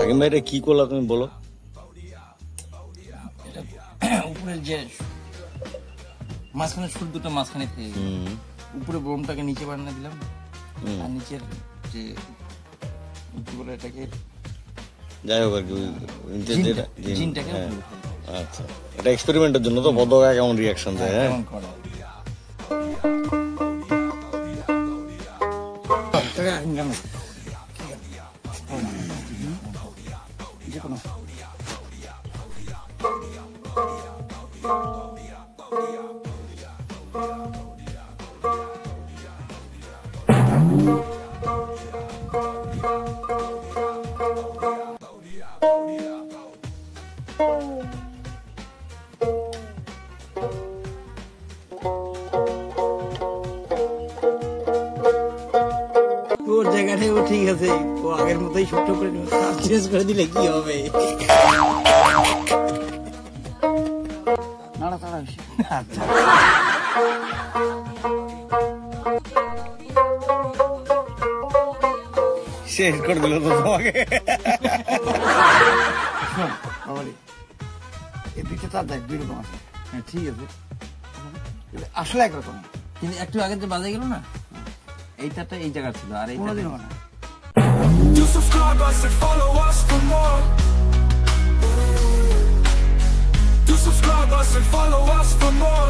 হাকিম ভাই কি করলা তুমি বলো? উপরের যে মাঝখানে সুর দুটো মাঝখানে থেকে উপরে বোমটাকে নিচে বানিয়ে দিলাম, আর নিচের যে কি বলে এটাকে, যাই হোক আর কি জিনটাকে। আচ্ছা, এটা এক্সপেরিমেন্টের জন্য তো বদকা কেমন রিয়াকশন দেয়? হ্যাঁ, যে কোনো ওর জায়গাটাই ও ঠিক আছে, ও আগের মতোই ছোট্ট করে চেঞ্জ করে দিলে কি হবে? নাড়াতাড়া বেশি। আচ্ছা, শেষ করে দিল তো তোমাকে। এই পিঠে তার দেখ দুই রকম আছে। হ্যাঁ ঠিক আছে, আসলে একরকম, কিন্তু একটু আগে যে বাজে গেল না, এইটাটা এই জায়গা ছিল, আর এইটা দিন না। Do subscribe us and follow us for more. Do subscribe us and follow us for more.